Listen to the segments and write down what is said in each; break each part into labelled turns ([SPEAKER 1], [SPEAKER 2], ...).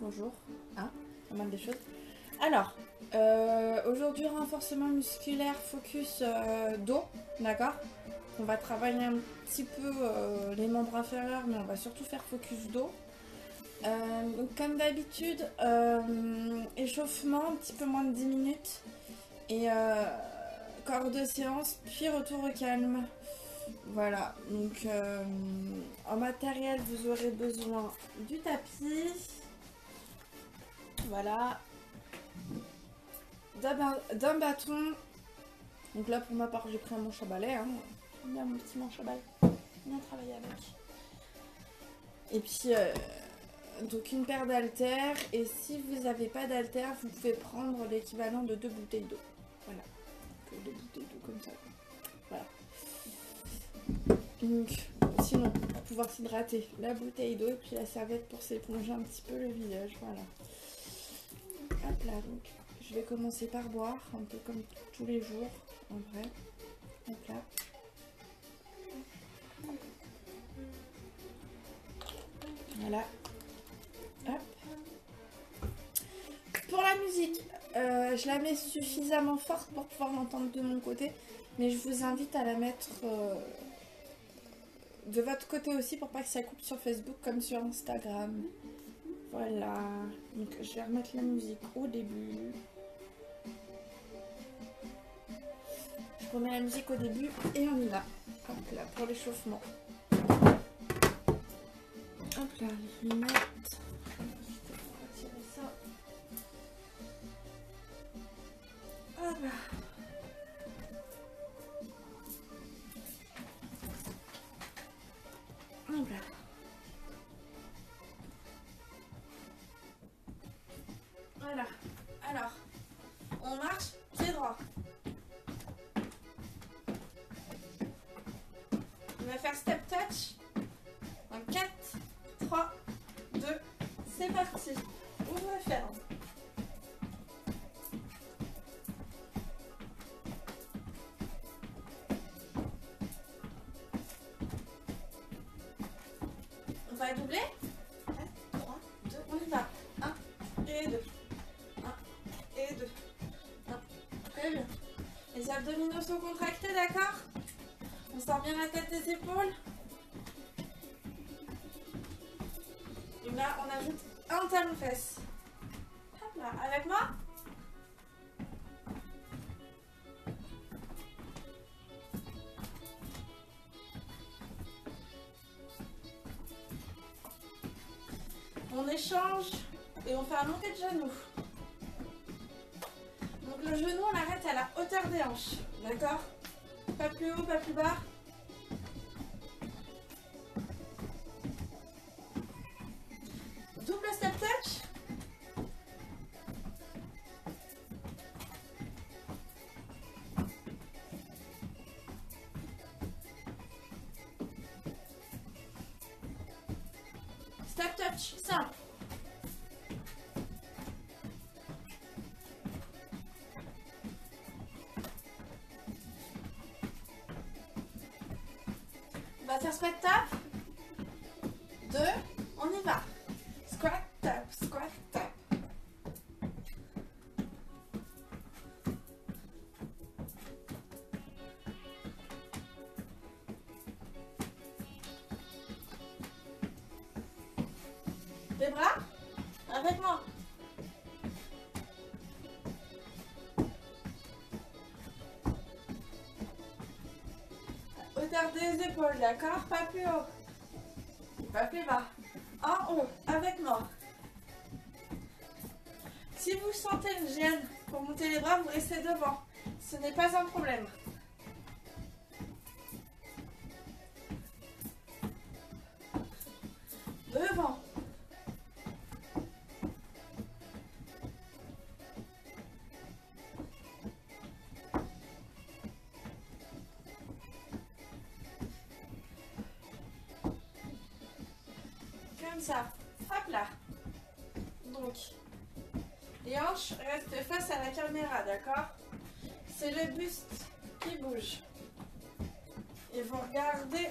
[SPEAKER 1] bonjour. Hein, pas mal de choses. Alors, aujourd'hui, renforcement musculaire, focus dos, d'accord? On va travailler un petit peu les membres inférieurs, mais on va surtout faire focus dos. Donc, comme d'habitude, échauffement, un petit peu moins de 10 minutes. Et corps de séance, puis retour au calme. Voilà, donc en matériel, vous aurez besoin du tapis. Voilà. D'un bâton. Donc là, pour ma part, j'ai pris un manche à balai. Hein. J'aime bien mon petit manche à balai. J'aime bien travailler avec. Et puis, donc une paire d'haltères. Et si vous n'avez pas d'haltères, vous pouvez prendre l'équivalent de 2 bouteilles d'eau. Voilà. 2 bouteilles d'eau comme ça. Voilà. Donc, sinon, pour pouvoir s'hydrater, la bouteille d'eau et puis la serviette pour s'éponger un petit peu le visage. Voilà. Hop là, donc. Je vais commencer par boire, un peu comme tous les jours, en vrai. Hop là. Voilà. Hop. Pour la musique, je la mets suffisamment forte pour pouvoir l'entendre de mon côté, mais je vous invite à la mettre de votre côté aussi pour pas que ça coupe sur Facebook comme sur Instagram. Voilà. Donc je vais remettre la musique au début. Je remets la musique au début et on y va. Hop là, pour l'échauffement. Hop là, les lunettes. On va tirer ça. Hop là. Hop là. Voilà. Alors, on marche pied droit. On va faire step touch. En 4, 3, 2, c'est parti. Ouvre ferme. On va doubler. 4, 3, 2, on y va. 1 et 2. 1 et 2. 1. Très bien. Les abdominaux sont contractés, d'accord? On sort bien la tête des épaules. Et là, on ajoute un talon-fesse. Hop là, avec moi. On échange et on fait un monté de genou. Donc le genou, on l'arrête à la hauteur des hanches. D'accord? Pas plus haut, pas plus bas. Double step touch. Step touch, simple. On va faire squat tap. 2, on y va. Squat tap, squat tap. Les bras avec moi. Hauteur des épaules, d'accord? Pas plus haut. Pas plus bas. En haut, avec moi. Si vous sentez une gêne pour monter les bras, vous restez devant. Ce n'est pas un problème. Devant. Comme ça. Hop là. Donc, les hanches restent face à la caméra, d'accord? C'est le buste qui bouge. Et vous regardez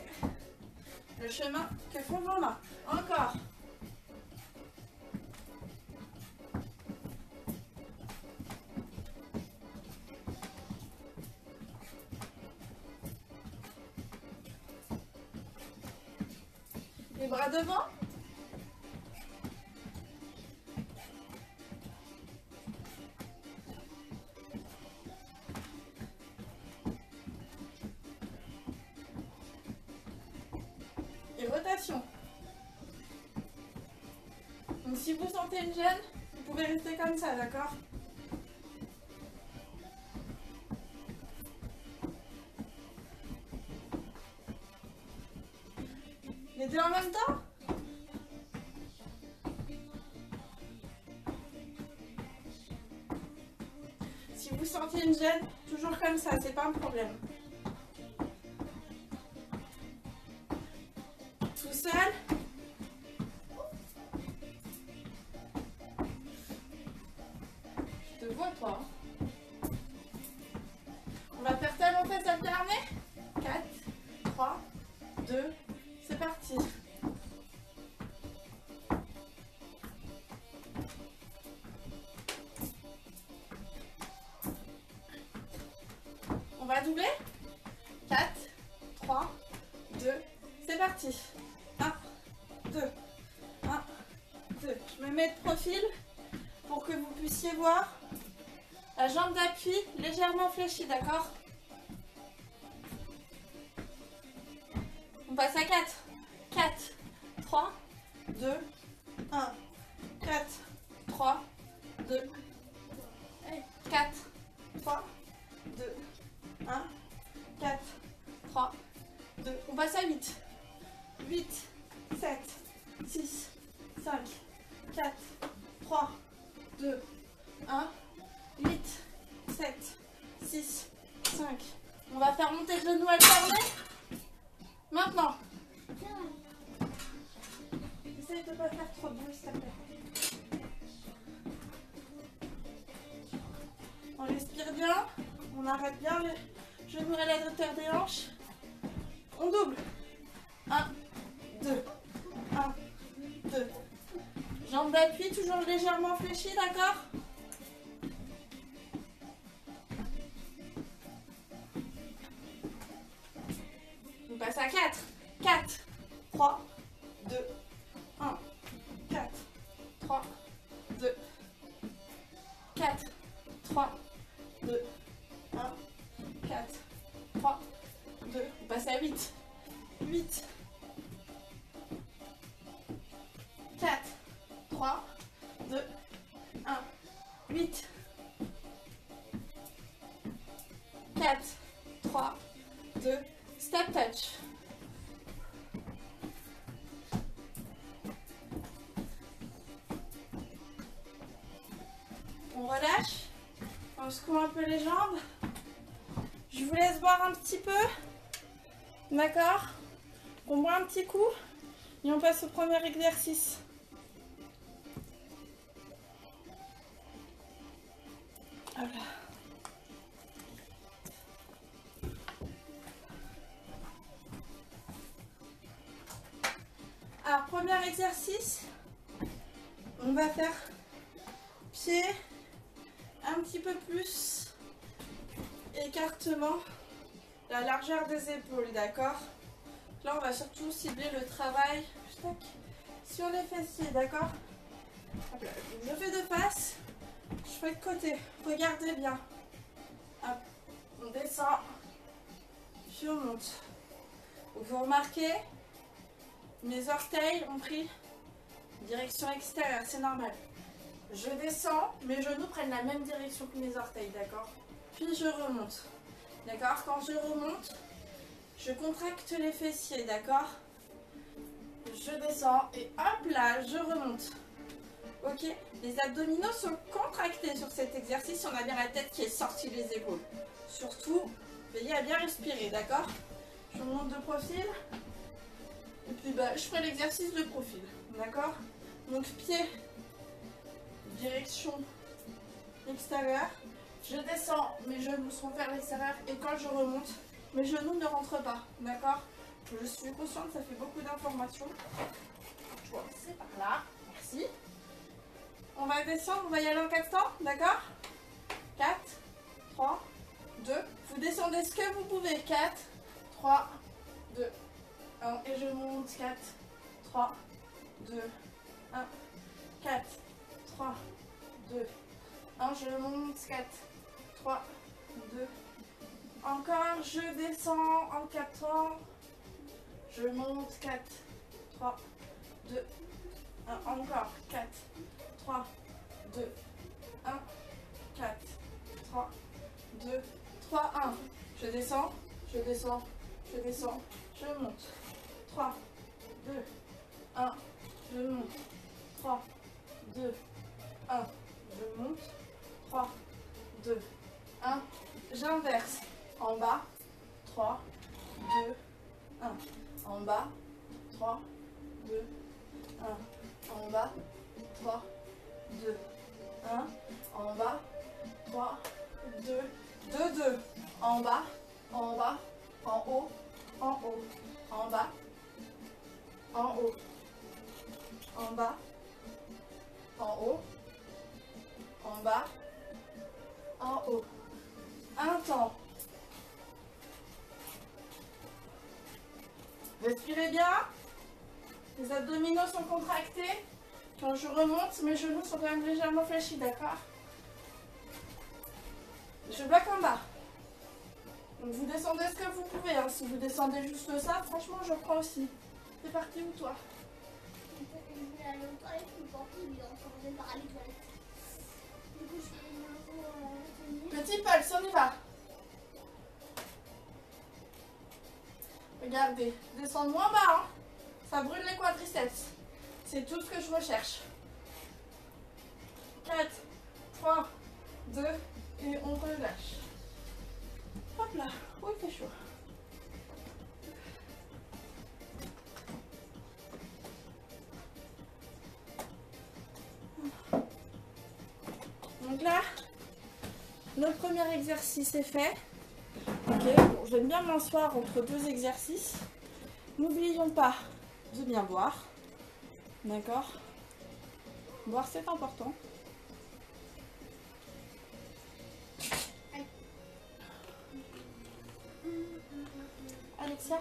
[SPEAKER 1] le chemin que font vos mains. Encore. bras devant. Et rotation. Donc si vous sentez une gêne, vous pouvez rester comme ça, d'accord? Les deux en même temps? Si vous sentez une gêne, toujours comme ça, c'est pas un problème. Tout seul. Je te vois toi. On va faire talon fesses alternés. 4, 3, 2, c'est parti. On va doubler. 4, 3, 2, c'est parti. 1, 2, 1, 2. Je me mets de profil pour que vous puissiez voir la jambe d'appui légèrement fléchie, d'accord? On passe à 4. 4, 3, 2, 1. 4, 3, 2, 4, 3, 2, 1, 4, 3, 2. On passe à 8. 8, 7, 6, 5, 4, 3, 2, 1, 8, 7, 6, 5. On va faire monter le genou alterné. Maintenant. Essaye de ne pas faire trop de bruit, s'il te plaît. On respire bien. On arrête bien les genoux à la hauteur des hanches. On double. 1, 2, 1, 2. Jambes d'appui toujours légèrement fléchies, d'accord? On passe à 4. 4, 3, 2, 1. 4, 3, 2, 4, 3, 2, 1, 4, 3, 2. On passe à 8. 8, 4, 3, 2, 1. 8, 4, 3, 2, step touch. On relâche, on secoue un peu les jambes. Je vous laisse boire un petit peu, d'accord? On boit un petit coup et on passe au premier exercice. Voilà. Alors, premier exercice, on va faire pied un petit peu plus, écartement, la largeur des épaules, d'accord? Là, on va surtout cibler le travail sur les fessiers, d'accord? Je fais de face, je fais de côté, regardez bien. Hop, on descend, puis on monte. Vous remarquez, mes orteils ont pris direction extérieure, c'est normal. Je descends, mes genoux prennent la même direction que mes orteils, d'accord? Puis je remonte, d'accord? Quand je remonte, je contracte les fessiers, d'accord? Je descends et hop là, je remonte. Ok? Les abdominaux sont contractés sur cet exercice. On a bien la tête qui est sortie des épaules. Surtout, veillez à bien respirer, d'accord? Je monte de profil. Et puis je ferai l'exercice de profil, d'accord? Donc pied, direction extérieure. Je descends, mes genoux sont vers l'extérieur et quand je remonte, mes genoux ne rentrent pas, d'accord? Je suis consciente, ça fait beaucoup d'informations. Je vois, c'est par là, merci. On va descendre, on va y aller en 4 temps, d'accord? 4, 3, 2. Vous descendez ce que vous pouvez. 4, 3, 2, 1. Et je monte. 4, 3, 2, 1, 4, 3, 2, 1, je monte, 4, 3, 2, encore, je descends en 4 temps, je monte, 4, 3, 2, 1, encore, 4, 3, 2, 1, 4, 3, 2, 3, 1, je descends, je descends, je descends, je monte, 3, 2, 1, je monte, 3, 2, 1, je monte, 3, 2, 1, j'inverse, en bas, 3, 2, 1, en bas, 3, 2, 1, en bas, 3, 2, 1, en bas, 3, 2, 2, 2, en bas, en haut, en haut, en bas, en haut, en bas, en haut, en bas, en haut. Un temps. Respirez bien. Les abdominaux sont contractés. Quand je remonte, mes genoux sont quand même légèrement fléchis, d'accord? Je bloque en bas. Donc vous descendez ce que vous pouvez. Hein. Si vous descendez juste ça, franchement, je prends aussi. C'est parti où toi?
[SPEAKER 2] Je vais aller aux toilettes, mais pas plus, il est encore en train de parler aux toilettes. Du coup, je fais une info à
[SPEAKER 1] Petit pulse, on y va. Regardez, descendre moins bas, hein. Ça brûle les quadriceps. C'est tout ce que je recherche. 4, 3, 2, et on relâche. Hop là, oh il fait chaud. Donc là, notre premier exercice est fait. Ok, bon, j'aime bien m'asseoir entre deux exercices. N'oublions pas de bien boire. D'accord? Boire, c'est important. Alexia?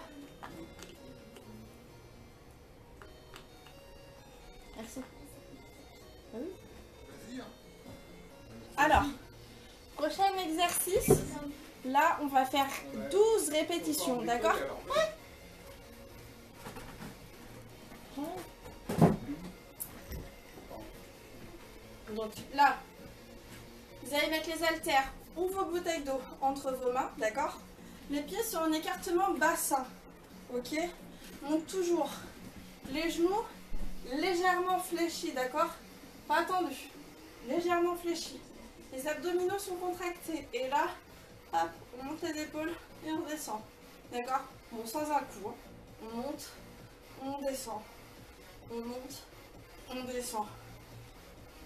[SPEAKER 1] Merci. Ah oui. Alors, prochain exercice. Là, on va faire 12 répétitions, d'accord? Donc là, vous allez mettre les haltères ou vos bouteilles d'eau entre vos mains, d'accord? Les pieds sur un écartement bassin, ok? Donc toujours les genoux légèrement fléchis, d'accord? Pas tendus, légèrement fléchis. Les abdominaux sont contractés et là, hop, on monte les épaules et on descend, d'accord? Bon, sans un coup, hein. On monte, on descend, on monte, on descend.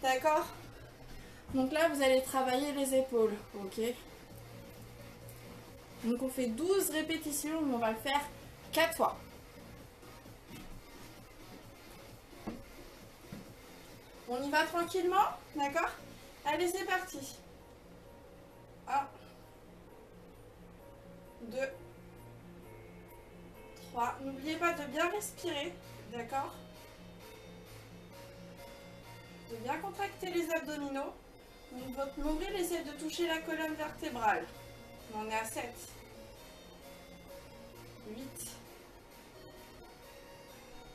[SPEAKER 1] D'accord? Donc là, vous allez travailler les épaules, ok? Donc on fait 12 répétitions, on va le faire 4 fois. On y va tranquillement, d'accord? Allez, c'est parti. 1, 2, 3. N'oubliez pas de bien respirer, d'accord? De bien contracter les abdominaux. Donc votre nombril essaie de toucher la colonne vertébrale. On est à 7, 8,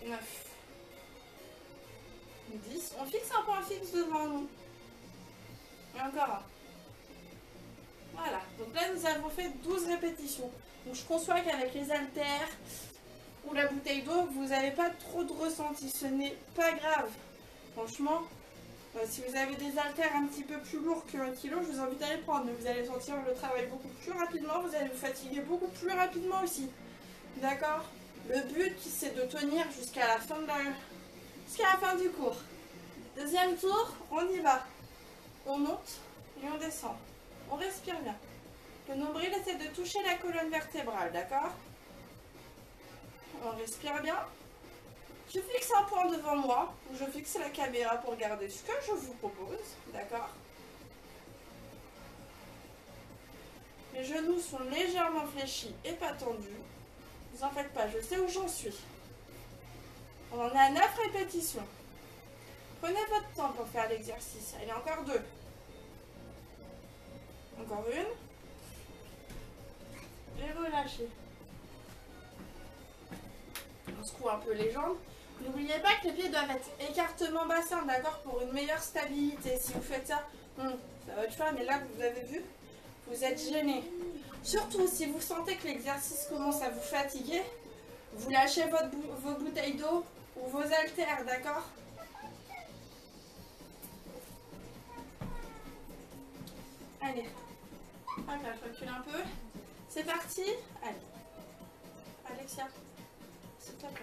[SPEAKER 1] 9, 10. On fixe un point fixe devant nous. Et encore un. Voilà. Donc là, nous avons fait 12 répétitions. Donc je conçois qu'avec les haltères ou la bouteille d'eau, vous n'avez pas trop de ressenti. Ce n'est pas grave. Franchement, si vous avez des haltères un petit peu plus lourds que 1 kg, je vous invite à les prendre. Mais vous allez sentir le travail beaucoup plus rapidement. Vous allez vous fatiguer beaucoup plus rapidement aussi. D'accord? Le but, c'est de tenir jusqu'à la fin du cours. Deuxième tour, on y va. On monte et on descend. On respire bien. Le nombril essaie de toucher la colonne vertébrale, d'accord? On respire bien. Je fixe un point devant moi, où je fixe la caméra pour regarder ce que je vous propose, d'accord? Les genoux sont légèrement fléchis et pas tendus. Ne vous en faites pas, je sais où j'en suis. On en est à 9 répétitions. Prenez votre temps pour faire l'exercice. Allez, encore 2. Encore une. Et relâchez. On secoue un peu les jambes. N'oubliez pas que les pieds doivent être écartement bassin, d'accord, pour une meilleure stabilité. Si vous faites ça, ça va être choix, mais là, vous avez vu, vous êtes gêné. Surtout, si vous sentez que l'exercice commence à vous fatiguer, vous lâchez vos bouteilles d'eau ou vos haltères, d'accord? Allez. Hop là, je recule un peu. C'est parti. Allez. Alexia, s'il te plaît.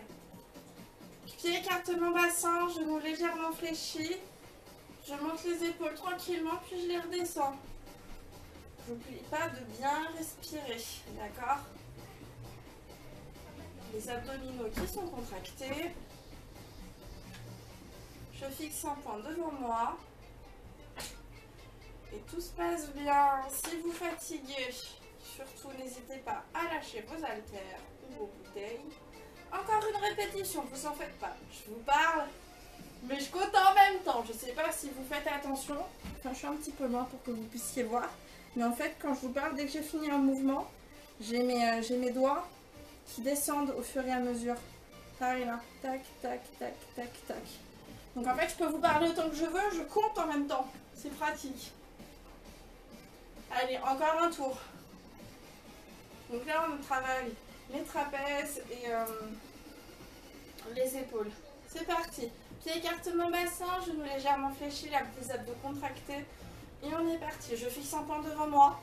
[SPEAKER 1] Pied écartement bassin, genoux légèrement fléchis. Je monte les épaules tranquillement, puis je les redescends. N'oublie pas de bien respirer, d'accord? Les abdominaux qui sont contractés. Je fixe un point devant moi. Et tout se passe bien. Si vous fatiguez, surtout n'hésitez pas à lâcher vos haltères ou vos bouteilles. Encore une répétition, vous en faites pas. Je vous parle, mais je compte en même temps. Je sais pas si vous faites attention. Enfin, je suis un petit peu loin pour que vous puissiez voir. Mais en fait, quand je vous parle, dès que j'ai fini un mouvement, j'ai mes doigts qui descendent au fur et à mesure. Pareil là. Tac, tac, tac, tac, tac. Donc en fait, je peux vous parler autant que je veux, je compte en même temps. C'est pratique. Allez, encore un tour. Donc là, on travaille les trapèzes et les épaules. C'est parti. Pied écartement bassin, genoux légèrement fléchis, les abdos contractés. Et on est parti. Je fixe un point devant moi.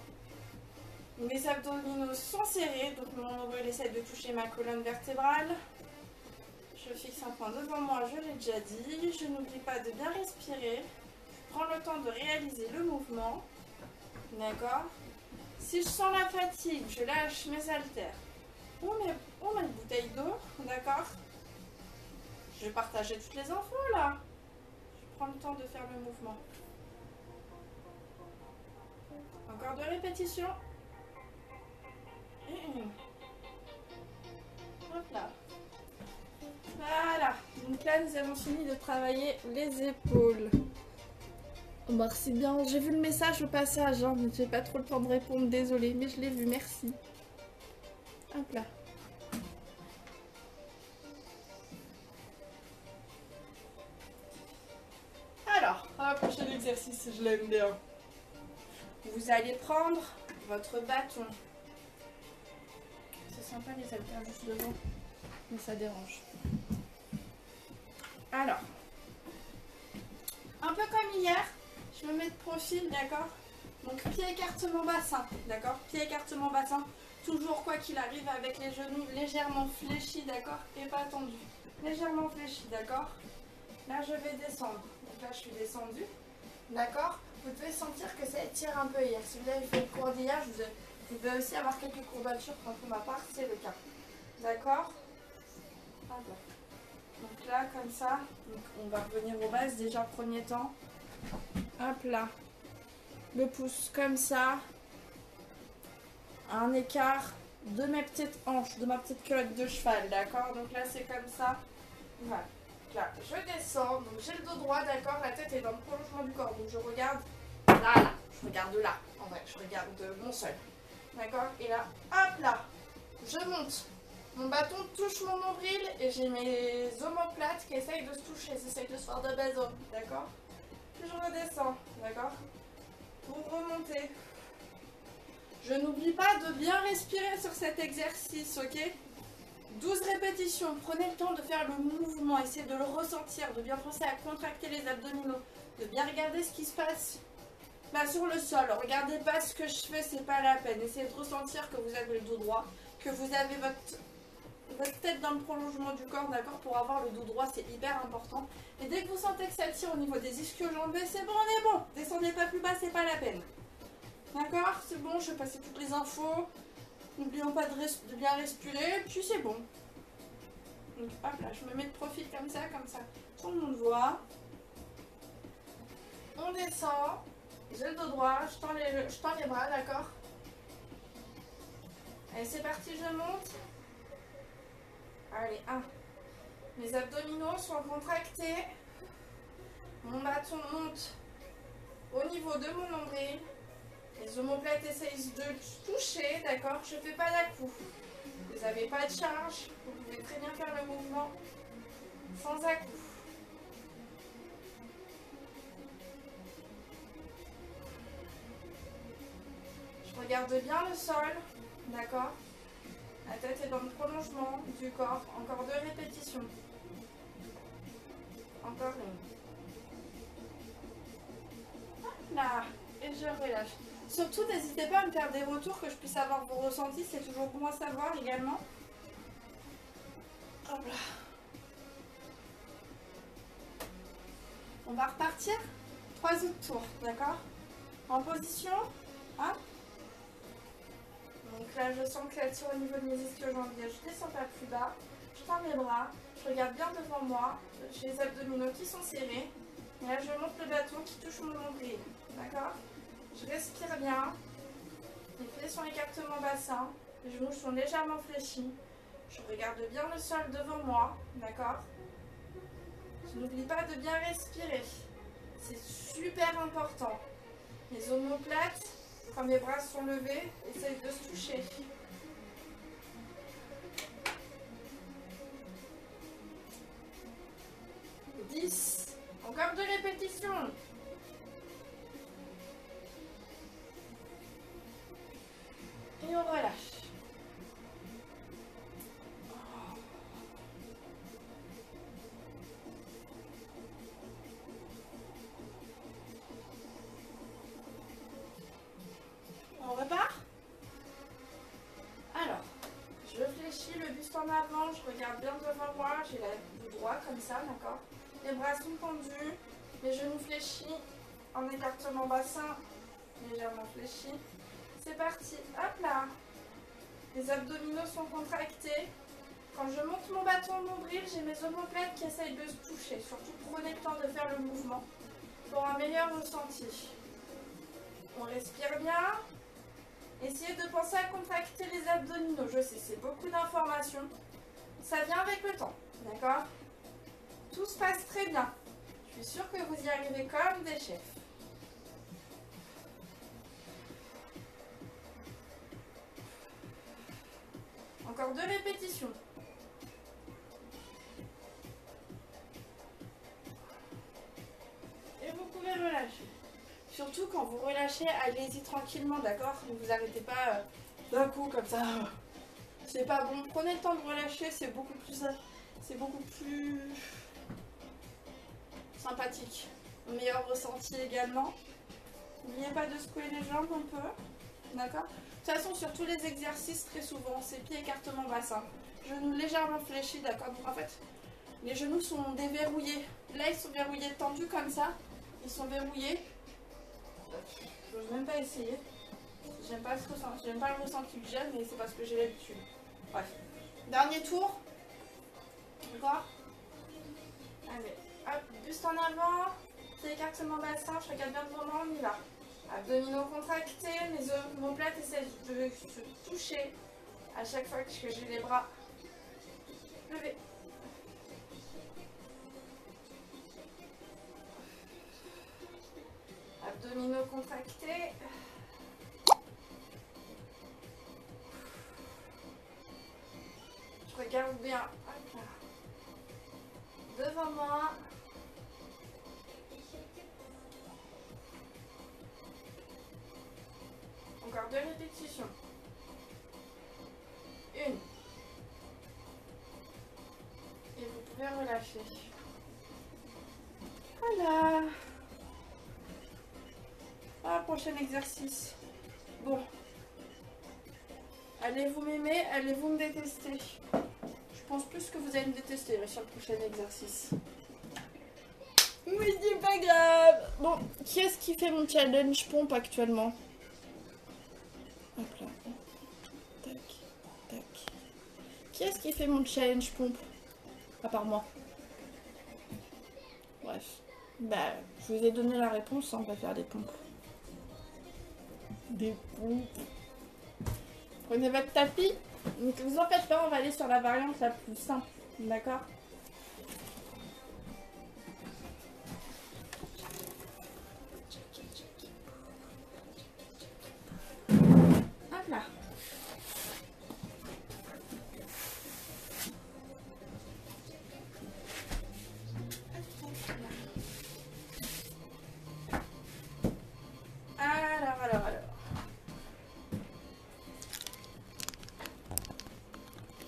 [SPEAKER 1] Mes abdominaux sont serrés, donc mon nombril essaie de toucher ma colonne vertébrale. Je fixe un point devant moi, je l'ai déjà dit. Je n'oublie pas de bien respirer. Je prends le temps de réaliser le mouvement. D'accord? Si je sens la fatigue, je lâche mes haltères ou mes bouteilles d'eau. D'accord? Je vais partager toutes les infos là. Je prends le temps de faire le mouvement. Encore 2 répétitions. Et une. Hop là. Voilà. Donc là, nous avons fini de travailler les épaules. Merci bien. J'ai vu le message au passage, hein, mais j'ai pas trop le temps de répondre. Désolée, mais je l'ai vu. Merci. Hop là. Alors, un prochain exercice, je l'aime bien. Vous allez prendre votre bâton. C'est sympa les haltères juste devant, mais ça dérange. Alors, un peu comme hier, je me mets de profil, d'accord? Donc pied écartement bassin, d'accord? Pied écartement bassin, toujours quoi qu'il arrive avec les genoux légèrement fléchis, d'accord? Et pas tendus. Légèrement fléchis, d'accord? Là je vais descendre. Donc là je suis descendue, d'accord? Vous devez sentir que ça étire un peu hier. Si vous avez fait le cours d'hier, vous devez aussi avoir quelques courbatures quand pour ma part, c'est le cas. D'accord? Voilà. Donc là, comme ça, donc on va revenir aux bases déjà premier temps. Hop là. Le pouce comme ça. Un écart de mes petites hanches, de ma petite culotte de cheval, d'accord? Donc là, c'est comme ça. Voilà. Là, je descends, donc j'ai le dos droit, d'accord? La tête est dans le prolongement du corps, donc je regarde là, je regarde là, en vrai, je regarde mon sol, d'accord? Et là, hop là, je monte, mon bâton touche mon nombril et j'ai mes omoplates qui essayent de se toucher, ils essayent de se faire de besoin, d'accord? Puis je redescends, d'accord? Pour remonter. Je n'oublie pas de bien respirer sur cet exercice, ok? 12 répétitions, prenez le temps de faire le mouvement, essayez de le ressentir, de bien penser à contracter les abdominaux, de bien regarder ce qui se passe sur le sol. Regardez pas ce que je fais, c'est pas la peine. Essayez de ressentir que vous avez le dos droit, que vous avez votre tête dans le prolongement du corps, d'accord? Pour avoir le dos droit, c'est hyper important. Et dès que vous sentez que ça tire au niveau des ischio-jambiers, c'est bon, on est bon. Descendez pas plus bas, c'est pas la peine. D'accord? C'est bon, je vais passer toutes les infos. N'oublions pas de bien respirer, puis c'est bon. Donc hop là, je me mets de profil comme ça, tout le monde voit. On descend, j'ai le dos droit, je tends les bras, d'accord? Allez, c'est parti, je monte. Allez, 1. Mes abdominaux sont contractés. Mon bâton monte au niveau de mon nombril. Les omoplates essayent de toucher, d'accord? Je ne fais pas d'à-coups. Vous n'avez pas de charge. Vous pouvez très bien faire le mouvement sans à-coups. Je regarde bien le sol, d'accord? La tête est dans le prolongement du corps. Encore 2 répétitions. Encore une. Là, et je relâche. Surtout, n'hésitez pas à me faire des retours, que je puisse avoir vos ressentis. C'est toujours bon à savoir également. Hop là. On va repartir 3 autres tours, d'accord? En position. Hein? Donc là, je sens que ça tire au niveau de mes ischio-jambiers. Je descends pas plus bas. Je tends mes bras. Je regarde bien devant moi. J'ai les abdominaux qui sont serrés. Et là, je monte le bâton qui touche mon nombril. D'accord? Je respire bien. Les pieds sont écartement bassins. Les genoux sont légèrement fléchis. Je regarde bien le sol devant moi. D'accord? Je n'oublie pas de bien respirer. C'est super important. Les omoplates, quand mes bras sont levés, essayent de se toucher. 10. Encore 2 répétitions. Et on relâche. On repart. Alors, je fléchis le buste en avant, je regarde bien devant moi, j'ai la bout droit comme ça, d'accord? Les bras sont tendus, les genoux fléchis, en écartement bassin, légèrement fléchis. C'est parti, hop là. Les abdominaux sont contractés. Quand je monte mon bâton nombril, j'ai mes omoplates qui essayent de se toucher. Surtout prenez le temps de faire le mouvement pour un meilleur ressenti. On respire bien. Essayez de penser à contracter les abdominaux. Je sais, c'est beaucoup d'informations. Ça vient avec le temps, d'accord? Tout se passe très bien. Je suis sûre que vous y arrivez comme des chefs. Encore 2 répétitions. Et vous pouvez relâcher. Surtout quand vous relâchez, allez-y tranquillement, d'accord? Ne vous arrêtez pas d'un coup comme ça. C'est pas bon. Prenez le temps de relâcher, c'est beaucoup plus sympathique. Meilleur ressenti également. N'oubliez pas de secouer les jambes un peu. D'accord? De toute façon, sur tous les exercices, très souvent, c'est pied écartement bassin. Genoux légèrement fléchis, d'accord? Donc en fait, les genoux sont déverrouillés. Là, ils sont verrouillés, tendus comme ça. Ils sont verrouillés. Je n'ose même pas essayer. J'aime pas le ressenti que j'aime, mais c'est parce que j'ai l'habitude. Bref. Dernier tour. D'accord? Allez, hop, buste en avant. Pied écartement bassin, je regarde bien devant moi, on y va. Abdominaux contractés, mes omoplates essaient de se toucher à chaque fois que j'ai les bras levés. Abdominaux contractés. Je regarde bien. Hop là. Devant moi. Encore 2 répétitions. 1. Et vous pouvez relâcher. Voilà. Ah, prochain exercice. Bon. Allez-vous m'aimer, allez-vous me détester? Je pense plus que vous allez me détester là, sur le prochain exercice. Mais c'est pas grave. Bon, qui est-ce qui fait mon challenge pompe actuellement? Hop là. Tac, tac. Qui est-ce qui fait mon challenge pompe? À part moi. Bref. Bah, je vous ai donné la réponse, hein, on va faire des pompes. Des pompes. Prenez votre tapis. Donc vous en faites pas, on va aller sur la variante la plus simple. D'accord?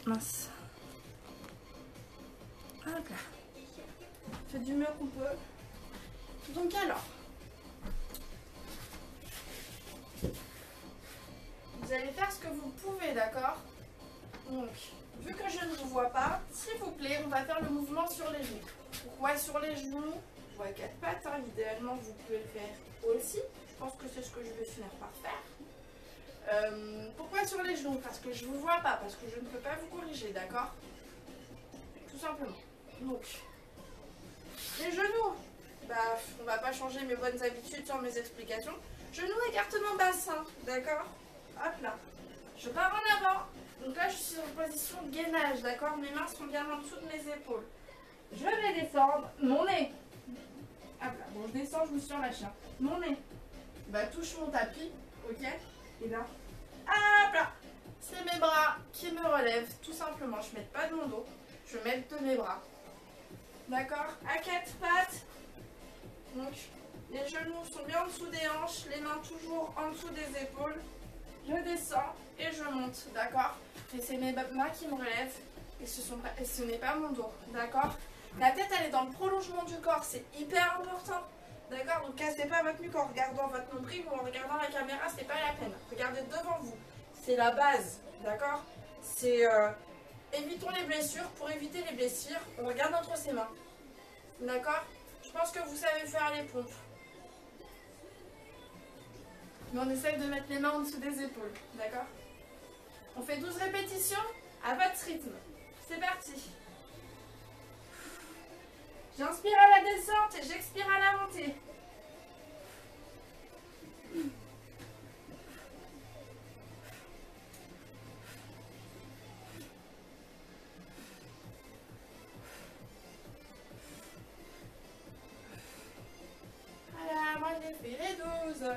[SPEAKER 1] Mince. Hop là. On fait du mieux qu'on peut. Donc alors. Vous allez faire ce que vous pouvez, d'accord? Donc, vu que je ne vous vois pas, s'il vous plaît, on va faire le mouvement sur les genoux. Pourquoi sur les genoux? Je vois 4 pattes, hein. Idéalement vous pouvez le faire aussi. Je pense que c'est ce que je vais finir par faire. Pourquoi sur les genoux? Parce que je ne vous vois pas, parce que je ne peux pas vous corriger, d'accord? Tout simplement. Donc, les genoux, bah, on va pas changer mes bonnes habitudes sans mes explications. Genoux, écartement bassin, d'accord? Hop là. Je pars en avant. Donc là, je suis en position de gainage, d'accord? Mes mains sont bien en dessous de mes épaules. Je vais descendre. Mon nez. Hop là. Bon, je descends, je me suis relâchée. Mon nez. Bah, touche mon tapis. Ok? Et là. Hop là. C'est mes bras qui me relèvent, tout simplement. Je ne mets pas de mon dos. Je mets de mes bras. D'accord? À 4 pattes. Donc, les genoux sont bien en dessous des hanches. Les mains toujours en dessous des épaules. Je descends et je monte, d'accord? Et c'est mes mains qui me relèvent et ce n'est pas mon dos, d'accord? La tête, elle est dans le prolongement du corps, c'est hyper important, d'accord? Donc cassez pas votre nuque en regardant votre nombril ou en regardant la caméra, c'est pas la peine. Regardez devant vous, c'est la base, d'accord? C'est évitons les blessures. Pour éviter les blessures, on regarde entre ses mains, d'accord? Je pense que vous savez faire les pompes. Mais on essaye de mettre les mains en dessous des épaules, d'accord? On fait 12 répétitions à votre rythme. C'est parti. J'inspire à la descente et j'expire à la montée. Voilà, moi j'ai fait les 12.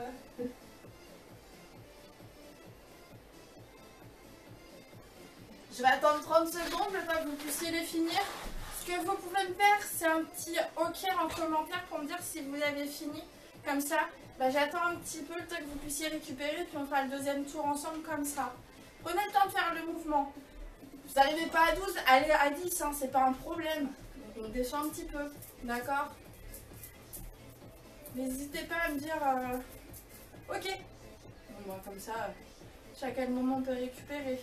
[SPEAKER 1] Je vais attendre 30 secondes le temps que vous puissiez les finir. Ce que vous pouvez me faire, c'est un petit OK en commentaire pour me dire si vous avez fini. Comme ça, bah, j'attends un petit peu le temps que vous puissiez récupérer, puis on fera le deuxième tour ensemble comme ça. Prenez le temps de faire le mouvement. Vous n'arrivez pas à 12, allez à 10, hein, c'est pas un problème. Donc on descend un petit peu, d'accord? N'hésitez pas à me dire OK. Bon, bah, comme ça, chaque moment on peut récupérer.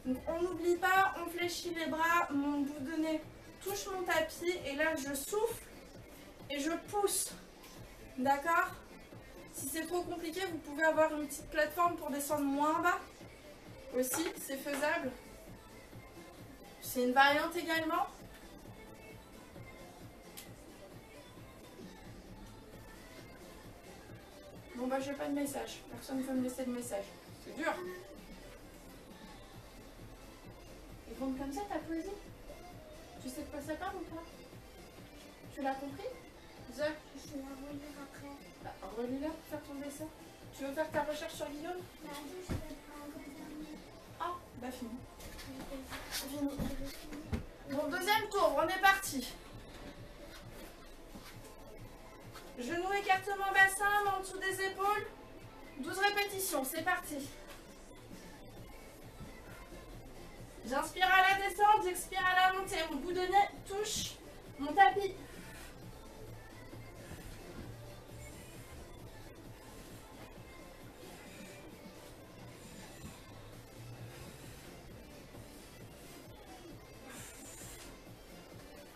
[SPEAKER 1] Donc on n'oublie pas, on fléchit les bras, mon bout de nez touche mon tapis et là je souffle et je pousse. D'accord? Si c'est trop compliqué, vous pouvez avoir une petite plateforme pour descendre moins bas. Aussi, c'est faisable. C'est une variante également. Bon bah j'ai pas de message. Personne ne veut me laisser de message. C'est dur. Et donc comme ça ta poésie. Tu sais de quoi ça parle ou pas? Tu l'as compris?
[SPEAKER 2] Je vais la relire après.
[SPEAKER 1] Bah, relis-la pour faire ton dessin. Tu veux faire ta recherche sur Guillaume?
[SPEAKER 2] Bah, je vais prendre un dernier.
[SPEAKER 1] Ah, bah fini. Fini. Bon, deuxième tour, on est parti. Genoux, écartement bassin, main en dessous des épaules. 12 répétitions, c'est parti. J'inspire à la descente, j'expire à la montée. Mon bout de nez touche mon tapis.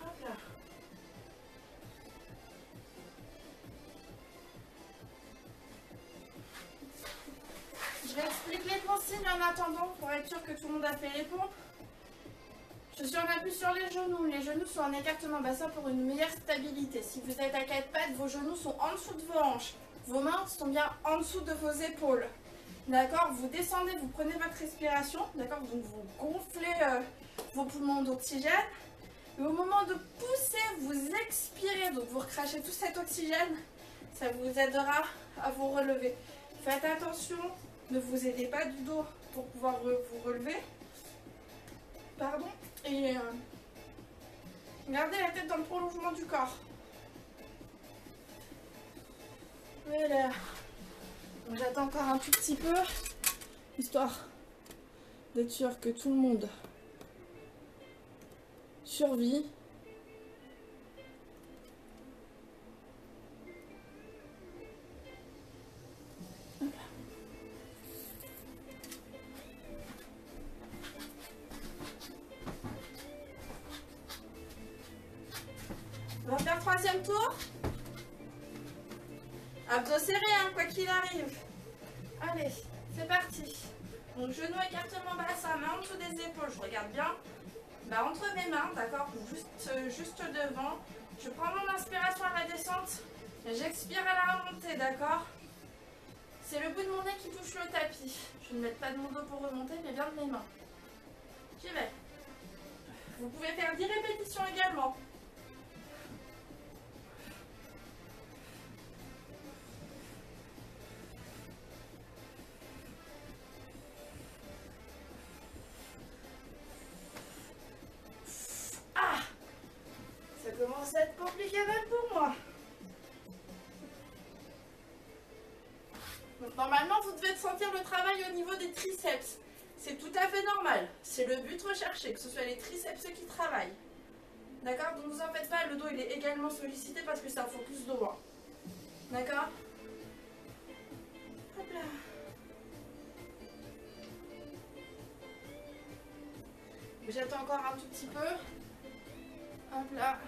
[SPEAKER 1] Hop là. Je réexplique les consignes en attendant pour être sûr que tout le monde a fait les pompes. Je suis en appui sur les genoux. Les genoux sont en écartement bassin pour une meilleure stabilité. Si vous êtes à 4 pattes, vos genoux sont en dessous de vos hanches. Vos mains sont bien en dessous de vos épaules. D'accord? Vous descendez, vous prenez votre respiration. D'accord? Donc vous gonflez vos poumons d'oxygène. Et au moment de pousser, vous expirez. Donc vous recrachez tout cet oxygène. Ça vous aidera à vous relever. Faites attention, ne vous aidez pas du dos pour pouvoir vous relever. Pardon. Et gardez la tête dans le prolongement du corps. Voilà. J'attends encore un tout petit peu, histoire d'être sûr que tout le monde survit. On va faire troisième tour. Abdos serrés, hein, quoi qu'il arrive. Allez, c'est parti. Donc genou, écartement bassin, main en dessous des épaules, je regarde bien. Bah, entre mes mains, d'accord, juste devant. Je prends mon inspiration à la descente. J'expire à la remontée, d'accord. C'est le bout de mon nez qui touche le tapis. Je ne mets pas de mon dos pour remonter, mais bien de mes mains. J'y vais. Vous pouvez faire 10 répétitions également. Ah! Ça commence à être compliqué même pour moi. Donc normalement, vous devez sentir le travail au niveau des triceps. C'est tout à fait normal. C'est le but recherché, que ce soit les triceps qui travaillent. D'accord? Donc vous en faites pas, le dos il est également sollicité parce que c'est un focus dos. Hein. D'accord? Hop là. J'attends encore un tout petit peu. Hop là.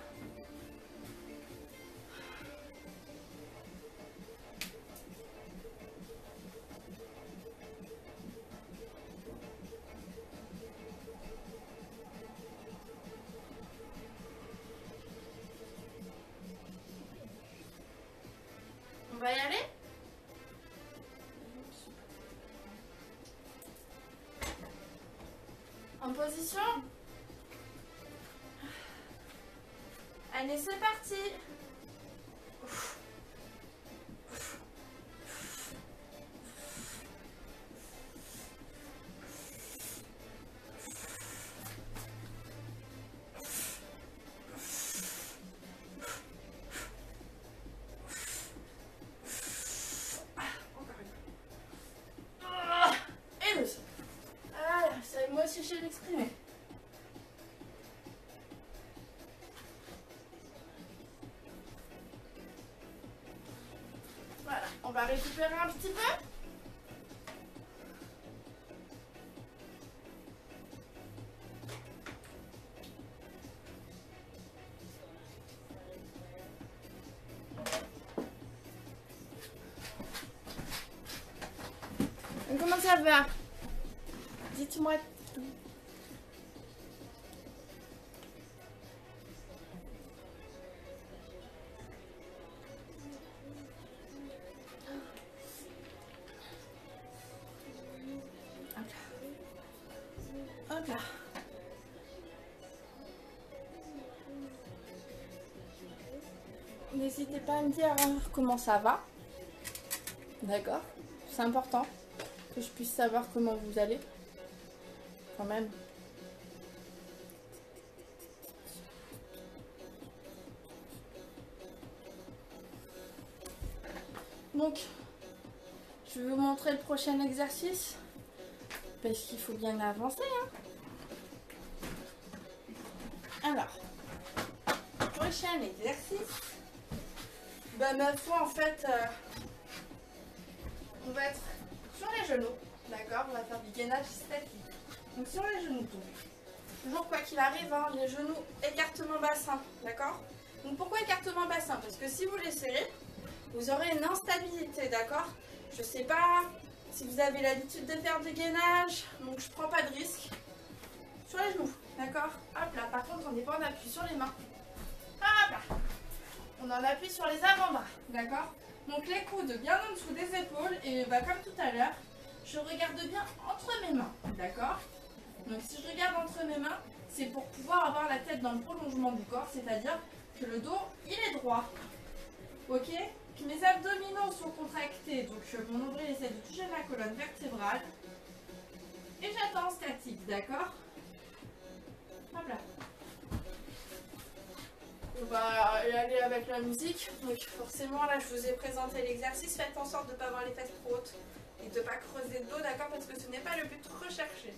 [SPEAKER 1] On va y aller? En position? Allez, c'est parti! Je vais m'exprimer. Voilà, on va récupérer un petit peu. Donc, comment ça va? Dites-moi. Hop là. N'hésitez pas à me dire comment ça va. D'accord? C'est important que je puisse savoir comment vous allez. Quand même. Donc, je vais vous montrer le prochain exercice. Parce qu'il faut bien avancer. Hein. Alors, prochain exercice. Bah, ma foi, en fait, on va être sur les genoux. D'accord? On va faire du gainage statique. Donc, sur les genoux, toujours quoi qu'il arrive, hein, les genoux, écartement bassin. D'accord? Donc, pourquoi écartement bassin? Parce que si vous les serrez, vous aurez une instabilité. D'accord? Je sais pas si vous avez l'habitude de faire du gainage, donc je prends pas de risque. Sur les genoux, d'accord? Hop là, par contre on n'est pas en appui sur les mains. Hop là. On en appuie sur les avant-bras, d'accord? Donc les coudes bien en dessous des épaules et bah, comme tout à l'heure, je regarde bien entre mes mains, d'accord? Donc si je regarde entre mes mains, c'est pour pouvoir avoir la tête dans le prolongement du corps, c'est-à-dire que le dos, il est droit. Ok? Que mes abdominaux sont contractés, donc mon nombril essaie de toucher ma colonne vertébrale. Et j'attends statique, d'accord? Hop là. On va y aller avec la musique. Donc forcément, là, je vous ai présenté l'exercice. Faites en sorte de ne pas avoir les fesses trop hautes et de ne pas creuser le dos, d'accord? Parce que ce n'est pas le but recherché.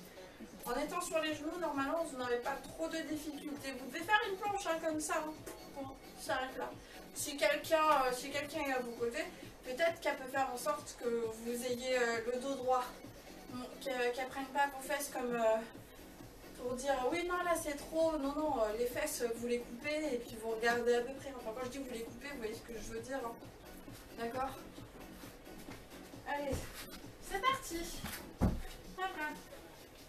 [SPEAKER 1] En étant sur les genoux, normalement, vous n'aurez pas trop de difficultés. Vous devez faire une planche hein, comme ça. Hein. Bon, ça s'arrête là. Si quelqu'un est à vos côtés, peut-être qu'elle peut faire en sorte que vous ayez le dos droit. Qu'elle ne prenne pas vos fesses comme pour dire oui, non, là c'est trop. Non, non, les fesses, vous les coupez et puis vous regardez à peu près. Enfin, quand je dis vous les coupez, vous voyez ce que je veux dire. Hein. D'accord? Allez, c'est parti. Voilà.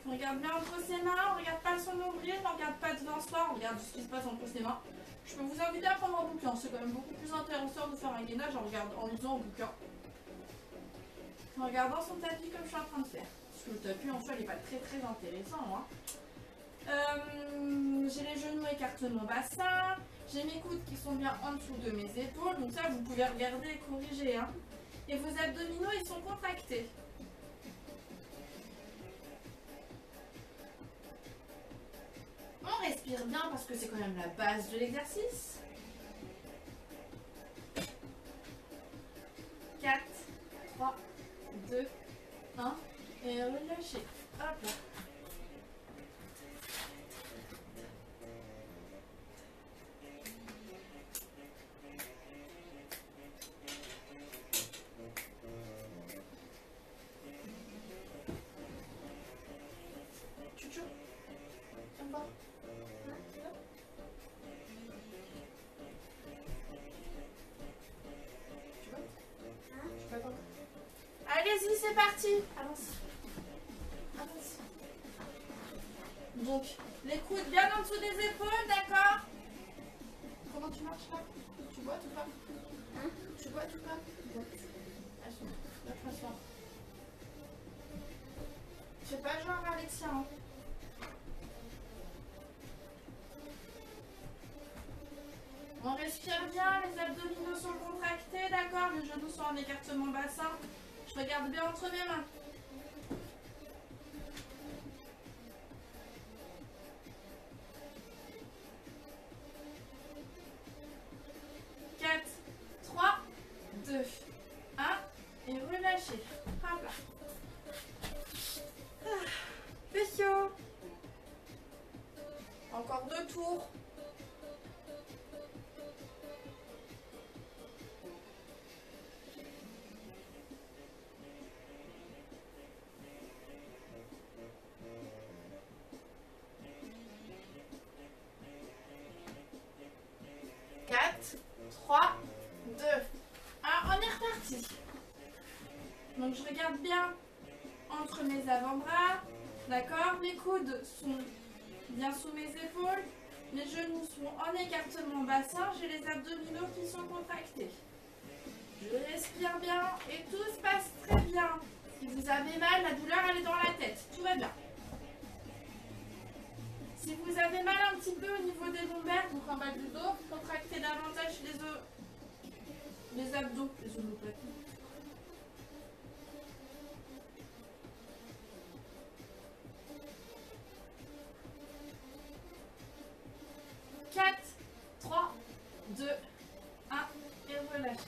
[SPEAKER 1] On regarde bien entre ses mains, on regarde pas son nombril, on regarde pas devant soi, on regarde ce qui se passe entre ses mains. Je peux vous inviter à prendre un bouquin, c'est quand même beaucoup plus intéressant de faire un gainage en lisant un bouquin. En regardant son tapis comme je suis en train de faire. Parce que le tapis en soi il n'est pas très intéressant. Hein. J'ai les genoux écartent mon bassin, j'ai mes coudes qui sont bien en dessous de mes épaules, donc ça vous pouvez regarder et corriger. Hein. Et vos abdominaux ils sont contractés. On respire bien parce que c'est quand même la base de l'exercice. 4, 3, 2, 1 et relâchez. Hop là. Chouchou, encore. Allez-y, c'est parti. Avance. Avance. Donc, les coudes bien en dessous des épaules, d'accord? Comment tu marches là? Tu bois ou pas? Hein? Tu bois ou pas? Lâche-moi ça. Fais pas genre Alexia. Hein. On respire bien, les abdominaux sont contractés, d'accord? Les genoux sont en écartement bassin. Je regarde bien entre mes mains. Et relâchez. Hop là. C'est chaud. Encore 2 tours. Donc je regarde bien entre mes avant-bras, d'accord? Mes coudes sont bien sous mes épaules, mes genoux sont en écartement bassin, j'ai les abdominaux qui sont contractés. Je respire bien et tout se passe très bien. Si vous avez mal, la douleur elle est dans la tête, tout va bien. Si vous avez mal un petit peu au niveau des lombaires, donc en bas du dos, contractez davantage les abdos, les omoplates. 4, 3, 2, 1 et relâchez.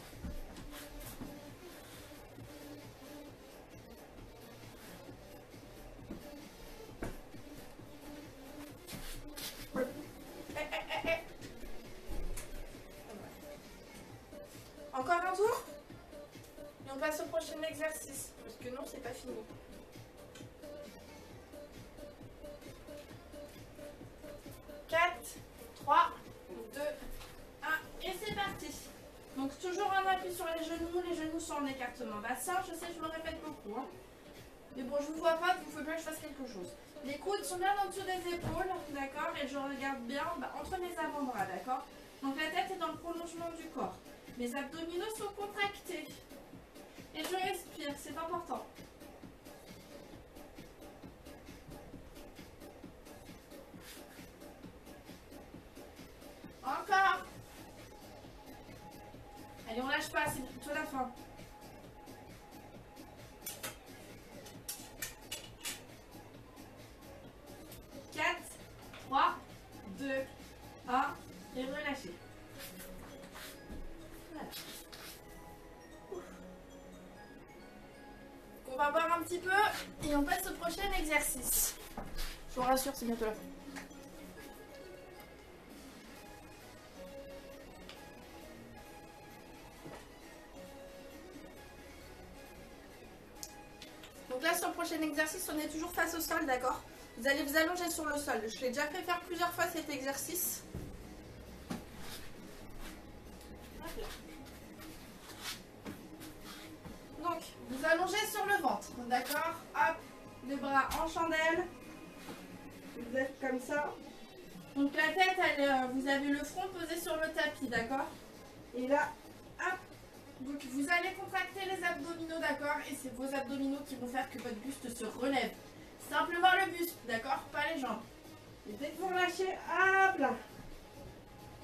[SPEAKER 1] Encore un tour et on passe au prochain exercice parce que non, c'est pas fini. 4, 3, 2, 1 et c'est parti. Donc toujours un appui sur les genoux sont en écartement bassin. Je sais, je me répète beaucoup. Hein. Mais bon, je vous vois pas, il faut bien que je fasse quelque chose. Les coudes sont bien en dessous des épaules, d'accord? Et je regarde bien entre mes avant-bras, d'accord? Donc la tête est dans le prolongement du corps. Mes abdominaux sont contractés. Et je respire, c'est important. Encore. Allez, on lâche pas, c'est bientôt la fin. Quatre, 3, 2, 1 et relâchez. Voilà. On va boire un petit peu et on passe au prochain exercice. Je vous rassure, c'est bientôt la fin. Donc là, sur le prochain exercice, on est toujours face au sol, d'accord? Vous allez vous allonger sur le sol. Je l'ai déjà fait faire plusieurs fois cet exercice. Donc, vous allongez sur le ventre, d'accord? Hop, les bras en chandelle. Vous êtes comme ça. Donc la tête, vous avez le front posé sur le tapis, d'accord? Et là, hop. Donc vous allez contracter les abdominaux, d'accord? Et c'est vos abdominaux qui vont faire que votre buste se relève. Simplement le buste, d'accord? Pas les jambes. Et dès que vous relâchez, hop là.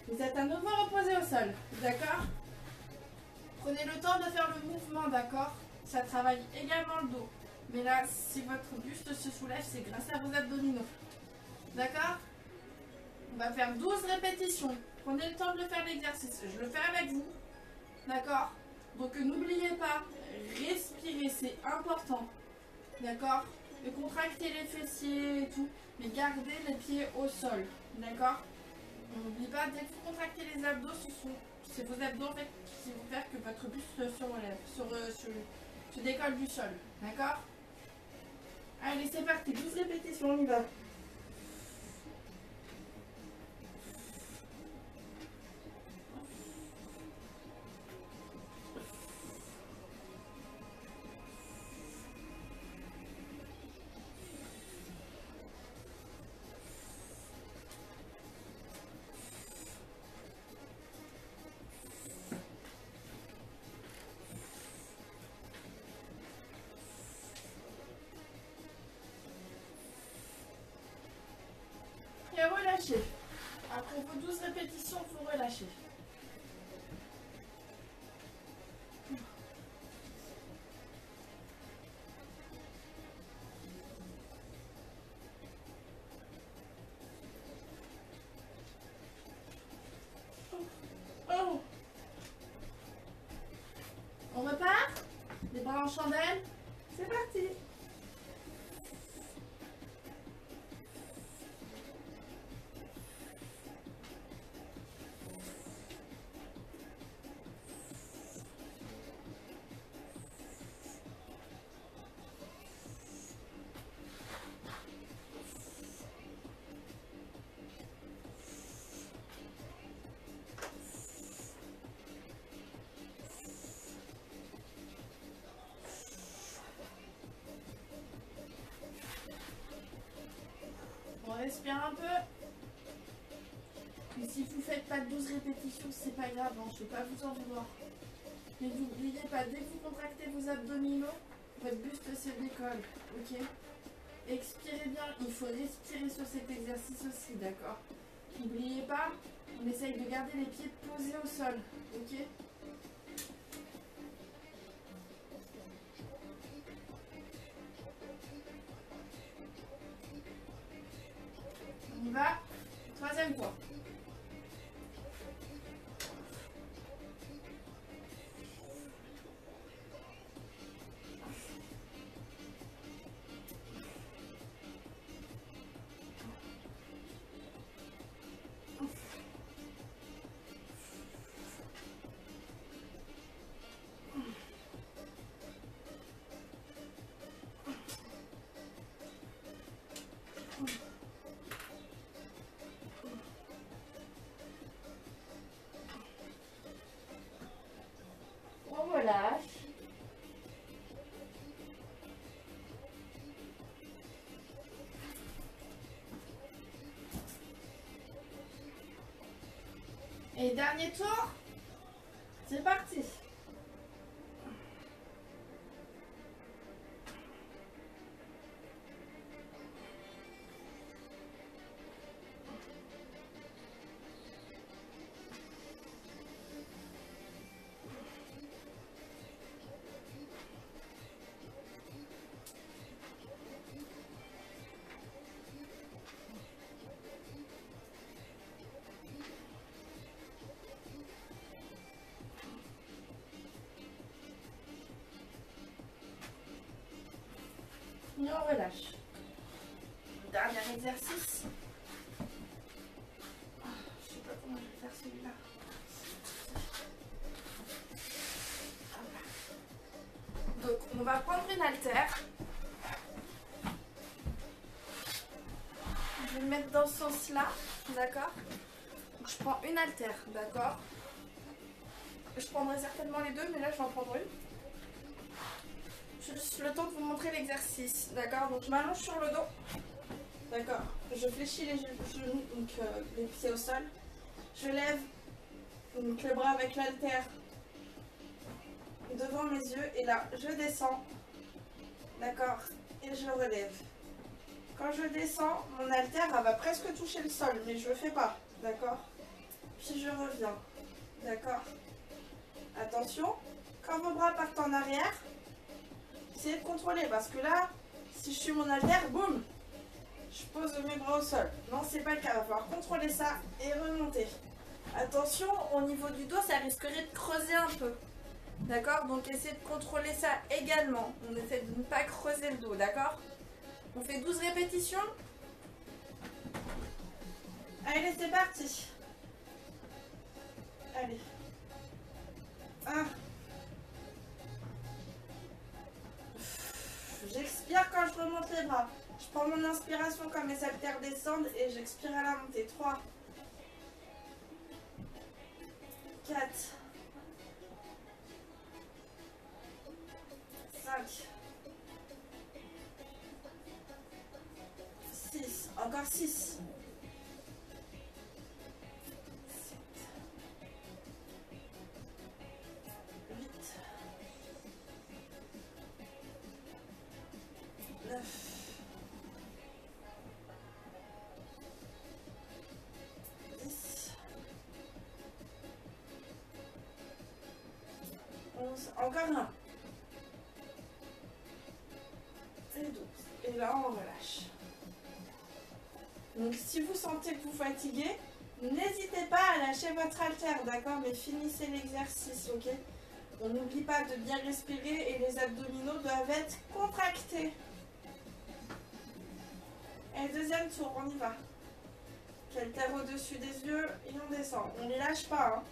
[SPEAKER 1] Vous êtes à nouveau reposé au sol, d'accord? Prenez le temps de faire le mouvement, d'accord? Ça travaille également le dos. Mais là, si votre buste se soulève, c'est grâce à vos abdominaux. D'accord? On va faire 12 répétitions. Prenez le temps de le faire l'exercice. Je le fais avec vous. D'accord? Donc n'oubliez pas, respirer, c'est important. D'accord? De contracter les fessiers et tout. Mais gardez les pieds au sol. D'accord? N'oubliez pas, dès que vous contractez les abdos, c'est vos abdos en fait qui vont faire que votre buste se relève, se décolle du sol. D'accord? Allez, c'est parti. 12 répétitions, on y va. Et relâchez. Après vos 12 répétitions, il faut relâcher. Oh. On repart? Les bras en chandelle? C'est parti! On respire un peu. Et si vous ne faites pas 12 répétitions, c'est pas grave, hein, je ne vais pas vous en vouloir. Mais n'oubliez pas, dès que vous contractez vos abdominaux, votre buste se décolle, ok? Expirez bien, il faut respirer sur cet exercice aussi, d'accord? N'oubliez pas, on essaye de garder les pieds posés au sol, ok? On y va. Troisième fois. On relâche. Et dernier tour. C'est parti. Et on relâche. dernier exercice. Je sais pas comment je vais faire celui-là. Donc on va prendre une haltère. Je vais le mettre dans ce sens-là, d'accord? Je prends une haltère, d'accord? Je prendrai certainement les deux, mais là je vais en prendre une. Juste le temps de vous montrer l'exercice, d'accord? Donc je m'allonge sur le dos, d'accord? Je fléchis les genoux, donc les pieds au sol. Je lève donc, le bras avec l'haltère devant mes yeux et là je descends, d'accord? Et je relève. Quand je descends, mon haltère elle va presque toucher le sol, mais je le fais pas, d'accord? Puis je reviens, d'accord? Attention, quand vos bras partent en arrière, essayez de contrôler parce que là, si je suis mon haltère, boum, je pose mes bras au sol. Non, c'est pas le cas, il va falloir contrôler ça et remonter. Attention, au niveau du dos, ça risquerait de creuser un peu. D'accord? Donc essayez de contrôler ça également. On essaie de ne pas creuser le dos, d'accord? On fait 12 répétitions. Allez, c'est parti. Allez. 1. J'expire quand je remonte les bras. Je prends mon inspiration quand mes haltères descendent et j'expire à la montée. 3. 4. 5. 6. Encore 6. 9, 10, 11, encore un. Et 12. Et là, on relâche. Donc, si vous sentez que vous fatiguez, n'hésitez pas à lâcher votre haltère, d'accord? Mais finissez l'exercice, ok? On n'oublie pas de bien respirer et les abdominaux doivent être contractés. Et deuxième tour, on y va. Haltère au-dessus des yeux et on descend. On ne les lâche pas. Hein.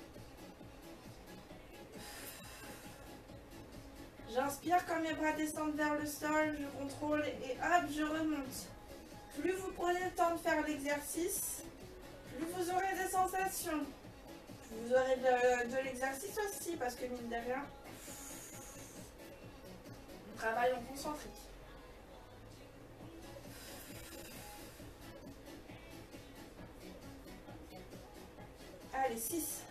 [SPEAKER 1] J'inspire quand mes bras descendent vers le sol, je contrôle et hop, je remonte. Plus vous prenez le temps de faire l'exercice, plus vous aurez des sensations. Vous aurez de l'exercice aussi parce que mine de rien, on travaille en concentrique. Allez, 6.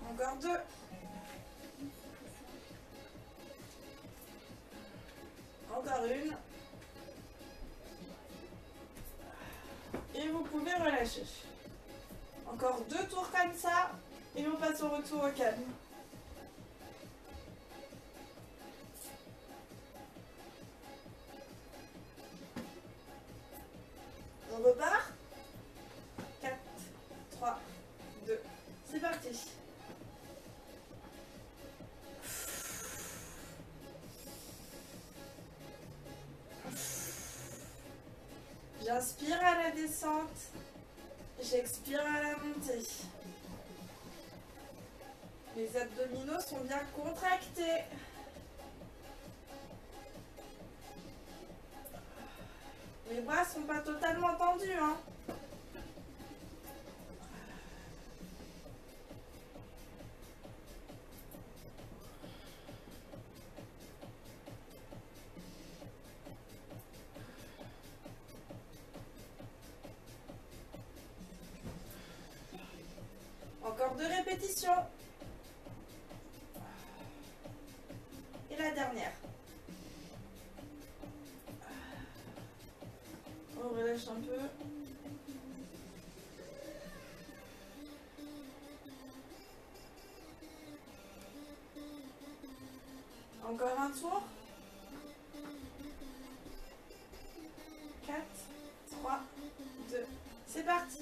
[SPEAKER 1] Encore 2. Encore une. Et vous pouvez relâcher. Encore 2 tours comme ça. Et on passe au retour au calme. On repart. 4, 3, 2. C'est parti. J'inspire à la descente, j'expire à la montée. Les abdominaux sont bien contractés. Les bras sont pas totalement tendus, hein. Encore 2 répétitions. Et la dernière. On relâche un peu. Encore un tour. 4, 3, 2. C'est parti.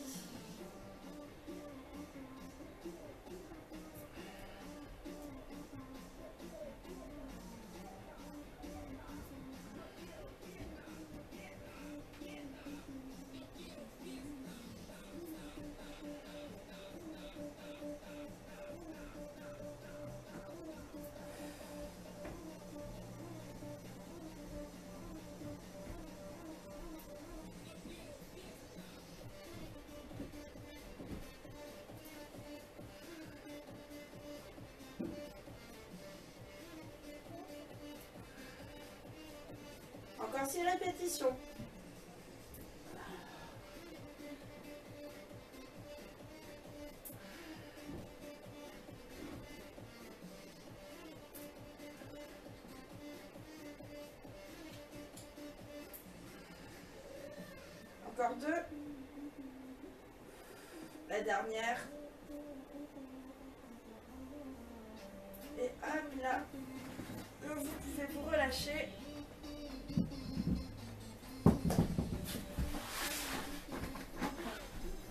[SPEAKER 1] Encore 6 répétitions. Encore 2. La dernière. Et hop là. Vous pouvez vous relâcher.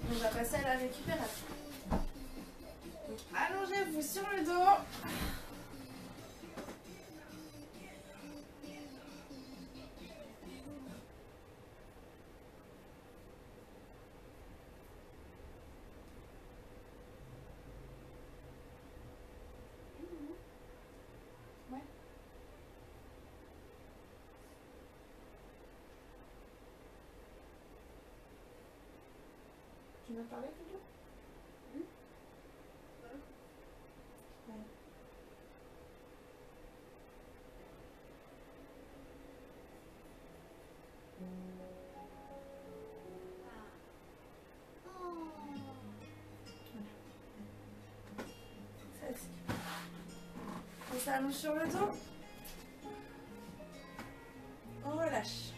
[SPEAKER 1] On va passer à la récupération. Donc, allongez-vous sur le dos. Ouais. Tu veux parler plutôt? Ouais. On s'allonge sur le dos. On relâche.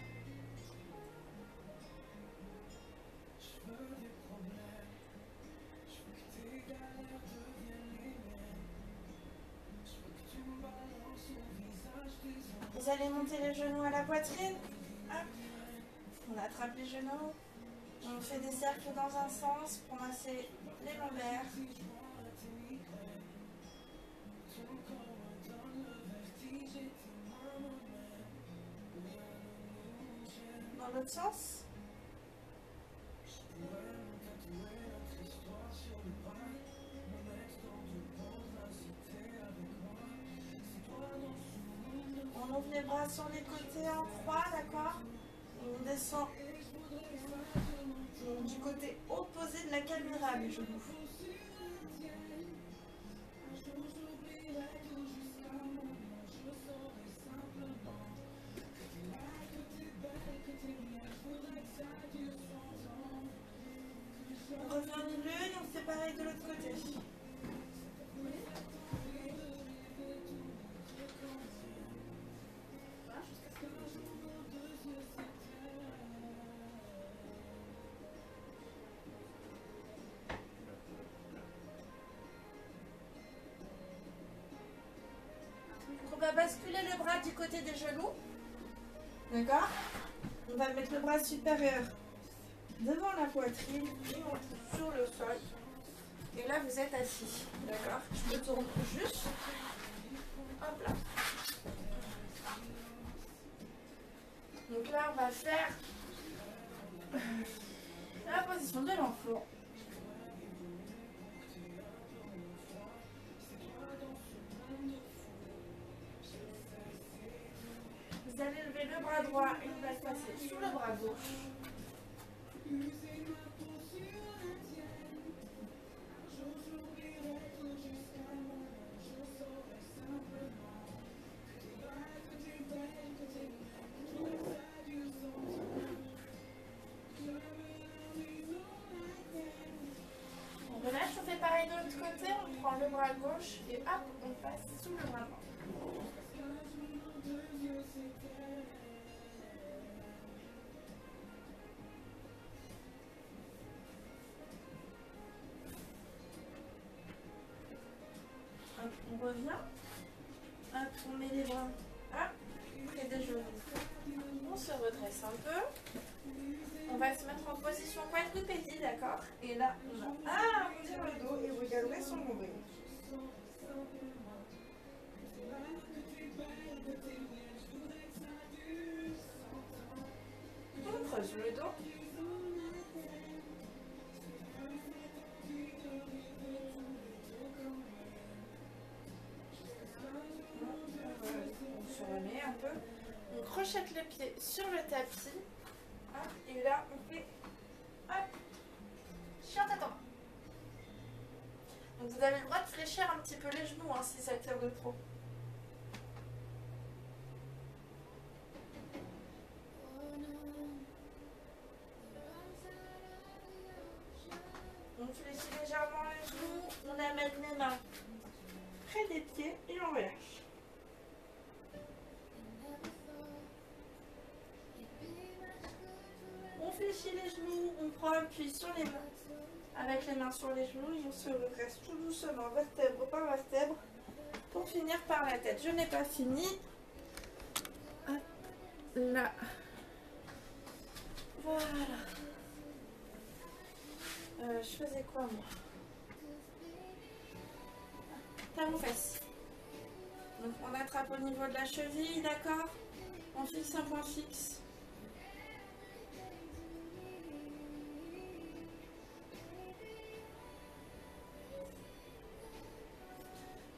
[SPEAKER 1] Vous allez monter les genoux à la poitrine. Hop. On attrape les genoux. On fait des cercles dans un sens pour masser les lombaires. Dans l'autre sens. On ouvre les bras sur les côtés en croix, d'accord? On descend du côté opposé de la caméra, les genoux. On revient au milieu et on fait pareil de l'autre côté. On va basculer le bras du côté des genoux. D'accord? On va mettre le bras supérieur devant la poitrine et on pousse sur le sol. Et là, vous êtes assis. D'accord? Je me tourne juste. Hop là. Donc là, on va faire la position de l'enfant. Vous allez lever le bras droit et on va le passer sous le bras gauche. On relâche, on fait pareil de l'autre côté, on prend le bras gauche et hop, on passe sous le bras droit. Hop, on revient. Hop. On met les bras près des genoux. On se redresse un peu. On va se mettre en position quadrupédie, d'accord? Et là, on va arrondir le dos et regarder son nombril. On creuse le dos. On se remet un peu. On crochette les pieds sur le tapis. Et là, on fait chien tête en bas. Donc vous avez le droit de fléchir un petit peu les genoux si ça tire de trop. On fléchit légèrement les genoux, on amène les mains près des pieds et on relâche. On fléchit les genoux, on prend appui sur les mains, avec les mains sur les genoux et on se redresse tout doucement, vertèbre par vertèbre, pour finir par la tête. Je n'ai pas fini. Hop, là. Voilà. Je faisais quoi moi? Talon fesse. Donc on attrape au niveau de la cheville, d'accord? On fixe un point fixe.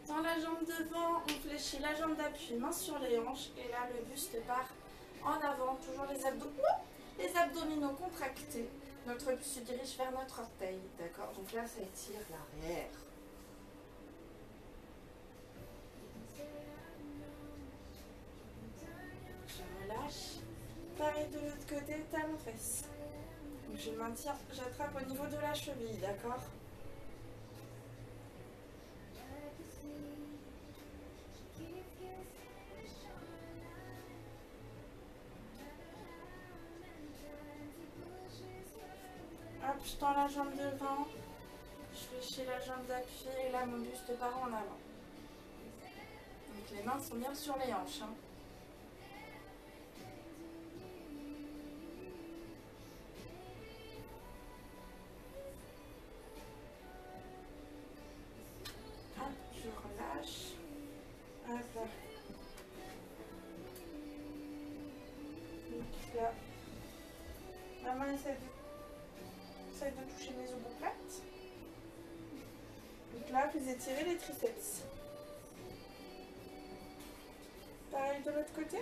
[SPEAKER 1] Dans la jambe devant, on fléchit la jambe d'appui, main sur les hanches. Et là, le buste part en avant. Toujours les abdominaux contractés. Notre buste se dirige vers notre orteil. D'accord? Donc là, ça étire l'arrière. Je relâche. Pareil de l'autre côté, talon fesse. Donc je maintiens, j'attrape au niveau de la cheville. D'accord? Hop, je tends la jambe devant, je fléchis la jambe d'appui et là mon buste part en avant. Donc les mains sont bien sur les hanches. Hop, je relâche. Hop là. Donc là, ma main essaie de toucher mes omoplates. Donc là, vous étirez les triceps. Pareil de l'autre côté.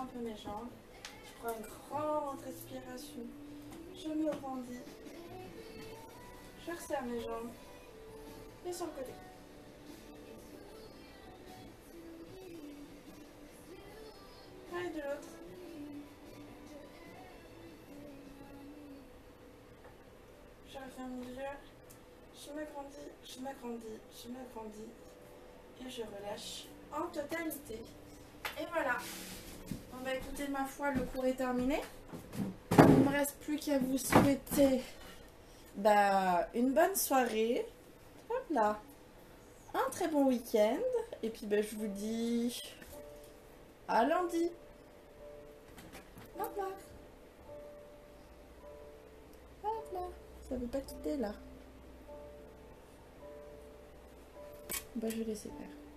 [SPEAKER 1] Un peu mes jambes, je prends une grande respiration, je me grandis, je resserre mes jambes et sur le côté. Pareil de l'autre. Je referme les yeux, je me grandis, je me grandis, je me grandis et je relâche en totalité. Et voilà. Bon bah écoutez, ma foi, le cours est terminé. Il ne me reste plus qu'à vous souhaiter une bonne soirée. Hop là. Un très bon week-end. Et puis je vous dis à lundi. Au revoir. Hop là. Ça ne veut pas quitter là. Je vais laisser faire.